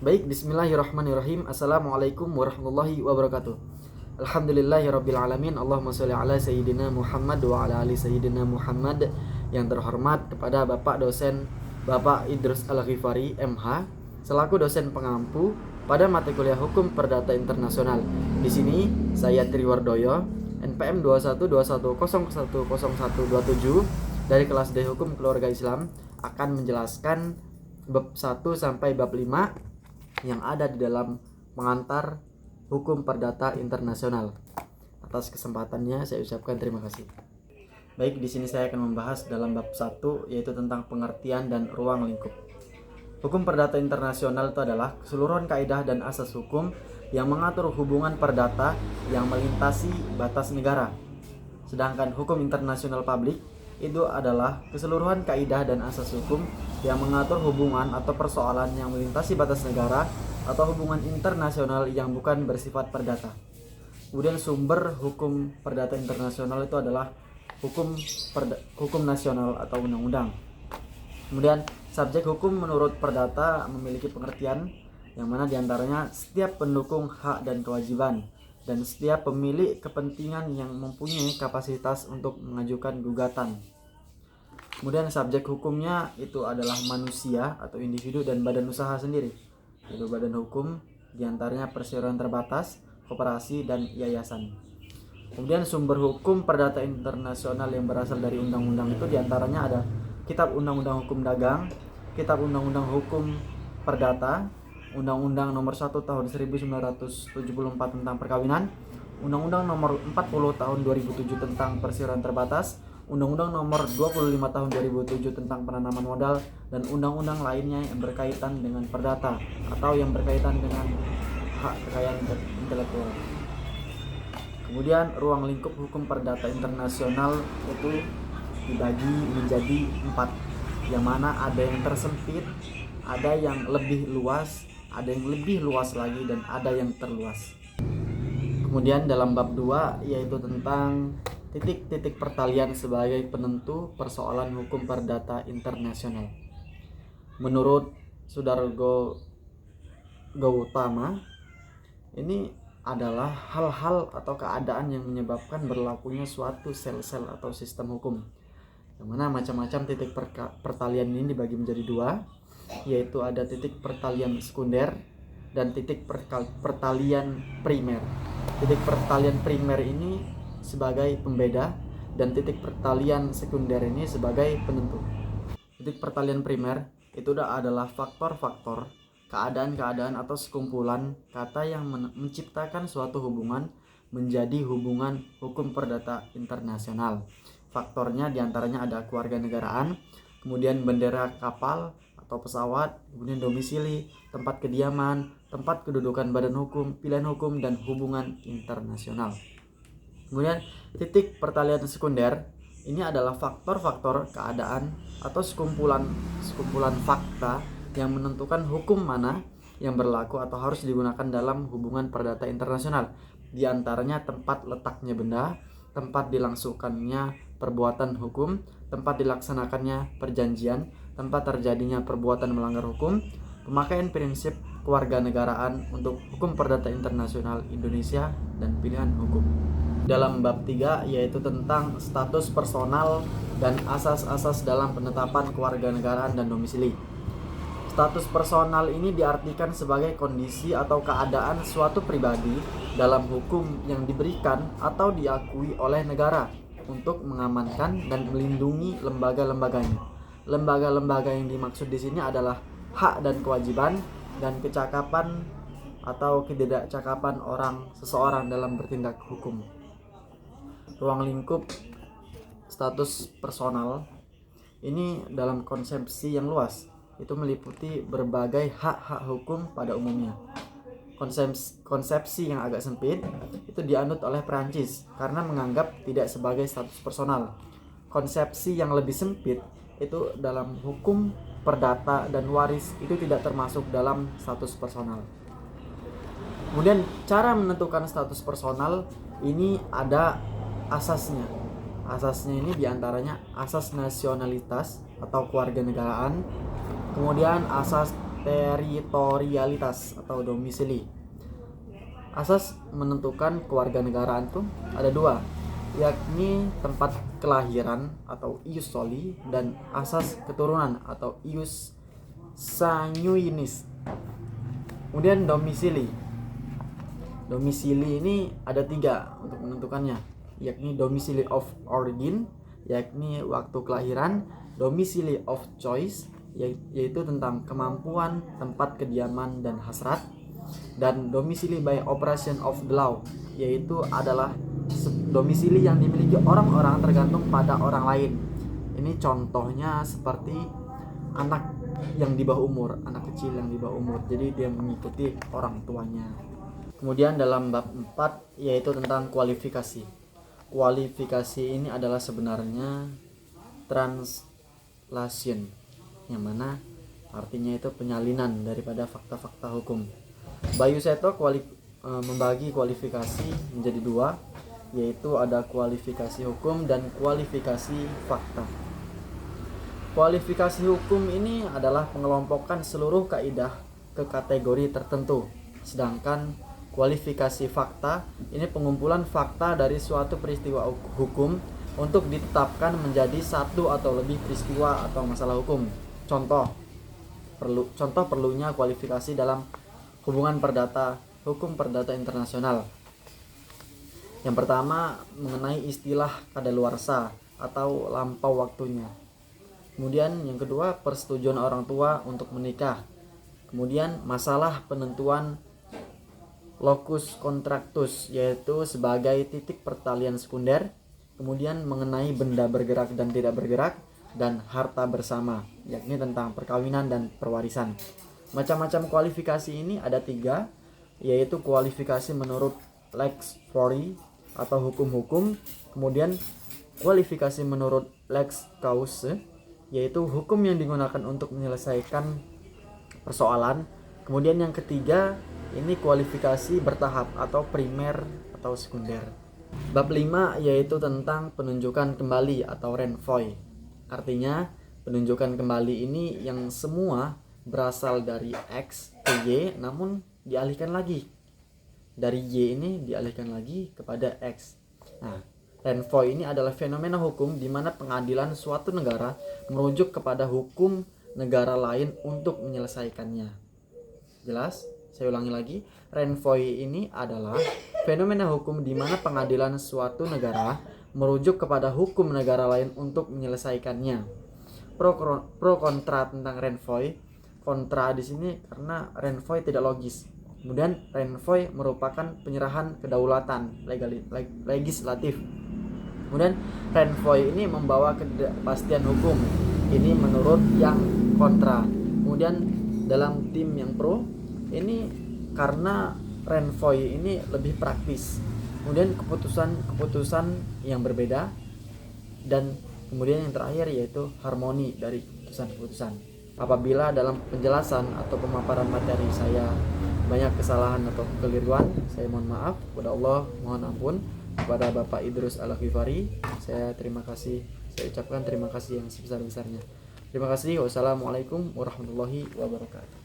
Baik, bismillahirrahmanirrahim. Assalamualaikum warahmatullahi wabarakatuh. Alhamdulillahirabbil alamin. Allahumma sholli ala sayyidina Muhammad wa ala ali sayyidina Muhammad. Yang terhormat kepada Bapak dosen Bapak Idrus Al-Ghifari MH selaku dosen pengampu pada mata kuliah Hukum Perdata Internasional. Di sini saya Triwardoyo, NPM 2121010127 dari kelas D Hukum Keluarga Islam akan menjelaskan bab 1 sampai bab 5 yang ada di dalam pengantar Hukum Perdata Internasional. Atas kesempatannya saya ucapkan terima kasih. Baik, di sini saya akan membahas dalam bab 1 yaitu tentang pengertian dan ruang lingkup. Hukum Perdata Internasional itu adalah keseluruhan kaidah dan asas hukum yang mengatur hubungan perdata yang melintasi batas negara. Sedangkan hukum internasional publik itu adalah keseluruhan kaidah dan asas hukum yang mengatur hubungan atau persoalan yang melintasi batas negara atau hubungan internasional yang bukan bersifat perdata. Kemudian sumber hukum perdata internasional itu adalah hukum nasional atau undang-undang. Kemudian subjek hukum menurut perdata memiliki pengertian yang mana diantaranya setiap pendukung hak dan kewajiban dan setiap pemilik kepentingan yang mempunyai kapasitas untuk mengajukan gugatan. Kemudian subjek hukumnya itu adalah manusia atau individu dan badan usaha sendiri. Itu badan hukum diantaranya perseroan terbatas, koperasi, dan yayasan. Kemudian sumber hukum perdata internasional yang berasal dari undang-undang itu diantaranya ada Kitab Undang-Undang Hukum Dagang, Kitab Undang-Undang Hukum Perdata, Undang-Undang Nomor 1 Tahun 1974 tentang perkawinan, Undang-Undang Nomor 40 Tahun 2007 tentang perseroan terbatas, Undang-Undang Nomor 25 Tahun 2007 tentang penanaman modal, dan undang-undang lainnya yang berkaitan dengan perdata atau yang berkaitan dengan hak kekayaan intelektual. Kemudian ruang lingkup hukum perdata internasional itu dibagi menjadi 4, yang mana ada yang tersempit, ada yang lebih luas, ada yang lebih luas lagi, dan ada yang terluas. Kemudian dalam bab 2 yaitu tentang titik-titik pertalian sebagai penentu persoalan hukum perdata internasional. Menurut Sudargo Gautama, ini adalah hal-hal atau keadaan yang menyebabkan berlakunya suatu sel-sel atau sistem hukum, yang mana macam-macam titik pertalian ini dibagi menjadi 2, yaitu ada titik pertalian sekunder dan titik pertalian primer. Titik pertalian primer ini sebagai pembeda dan titik pertalian sekunder ini sebagai penentu. Titik pertalian primer itu adalah faktor-faktor, keadaan-keadaan atau sekumpulan kata yang menciptakan suatu hubungan menjadi hubungan hukum perdata internasional. Faktornya diantaranya ada kewarganegaraan, kemudian bendera kapal atau pesawat, kemudian domisili, tempat kediaman, tempat kedudukan badan hukum, pilihan hukum, dan hubungan internasional. Kemudian titik pertalian sekunder ini adalah faktor-faktor keadaan atau sekumpulan fakta yang menentukan hukum mana yang berlaku atau harus digunakan dalam hubungan perdata internasional. Di antaranya tempat letaknya benda, tempat dilangsungkannya perbuatan hukum, tempat dilaksanakannya perjanjian, tempat terjadinya perbuatan melanggar hukum, pemakaian prinsip kewarganegaraan untuk hukum perdata internasional Indonesia, dan pilihan hukum. Dalam bab 3 yaitu tentang status personal dan asas-asas dalam penetapan kewarganegaraan dan domisili. Status personal ini diartikan sebagai kondisi atau keadaan suatu pribadi dalam hukum yang diberikan atau diakui oleh negara untuk mengamankan dan melindungi lembaga-lembaganya. Lembaga-lembaga yang dimaksud di sini adalah hak dan kewajiban dan kecakapan atau ketidakcakapan seseorang dalam bertindak hukum. Ruang lingkup status personal ini dalam konsepsi yang luas itu meliputi berbagai hak-hak hukum pada umumnya. Konsepsi yang agak sempit itu dianut oleh Perancis karena menganggap tidak sebagai status personal. Konsepsi yang lebih sempit itu dalam hukum perdata dan waris itu tidak termasuk dalam status personal. Kemudian cara menentukan status personal ini ada asasnya. Asasnya ini diantaranya asas nasionalitas atau kewarganegaraan, kemudian asas teritorialitas atau domisili. Asas menentukan kewarganegaraan tuh ada dua, yakni tempat kelahiran atau ius soli dan asas keturunan atau ius sanguinis. Kemudian domisili. Domisili ini ada 3 untuk menentukannya, yakni domisili of origin, yakni waktu kelahiran, domisili of choice, yaitu tentang kemampuan, tempat kediaman dan hasrat, dan domisili by operation of the law, yaitu adalah domisili yang dimiliki orang-orang tergantung pada orang lain. Ini contohnya seperti anak yang di bawah umur, anak kecil yang di bawah umur, jadi dia mengikuti orang tuanya. Kemudian dalam bab 4 yaitu tentang kualifikasi. Kualifikasi ini adalah sebenarnya translation, yang mana artinya itu penyalinan daripada fakta-fakta hukum. Bayu Seto membagi kualifikasi menjadi 2, yaitu ada kualifikasi hukum dan kualifikasi fakta. Kualifikasi hukum ini adalah pengelompokan seluruh kaidah ke kategori tertentu, sedangkan kualifikasi fakta ini pengumpulan fakta dari suatu peristiwa hukum untuk ditetapkan menjadi satu atau lebih peristiwa atau masalah hukum. Contoh perlunya kualifikasi dalam hubungan perdata, hukum perdata internasional. Yang pertama mengenai istilah kadaluarsa atau lampau waktunya. Kemudian yang kedua persetujuan orang tua untuk menikah. Kemudian masalah penentuan locus contractus, yaitu sebagai titik pertalian sekunder. Kemudian mengenai benda bergerak dan tidak bergerak, dan harta bersama, yakni tentang perkawinan dan perwarisan. Macam-macam kualifikasi ini ada 3, yaitu kualifikasi menurut lex fori atau hukum-hukum, kemudian kualifikasi menurut lex cause, yaitu hukum yang digunakan untuk menyelesaikan persoalan. Kemudian yang ketiga ini kualifikasi bertahap atau primer atau sekunder. Bab 5 yaitu tentang penunjukan kembali atau renvoi. Artinya penunjukan kembali ini yang semua berasal dari X ke Y namun dialihkan lagi. Dari Y ini dialihkan lagi kepada X. Nah, renvoi ini adalah fenomena hukum di mana pengadilan suatu negara merujuk kepada hukum negara lain untuk menyelesaikannya. Jelas? Saya ulangi lagi. Renvoi ini adalah fenomena hukum di mana pengadilan suatu negara merujuk kepada hukum negara lain untuk menyelesaikannya. Pro kontra tentang renvoi. Kontra di sini karena renvoi tidak logis. Kemudian renvoi merupakan penyerahan kedaulatan legislatif. Kemudian renvoi ini membawa kepastian hukum. Ini menurut yang kontra. Kemudian dalam tim yang pro ini karena renvoi ini lebih praktis. Kemudian keputusan yang berbeda, dan kemudian yang terakhir yaitu harmoni dari keputusan-keputusan. Apabila dalam penjelasan atau pemaparan materi saya banyak kesalahan atau kekeliruan, saya mohon maaf kepada Allah, mohon ampun. Kepada Bapak Idrus Al-Ghifari, saya ucapkan terima kasih yang sebesar-besarnya. Terima kasih. Wassalamualaikum warahmatullahi wabarakatuh.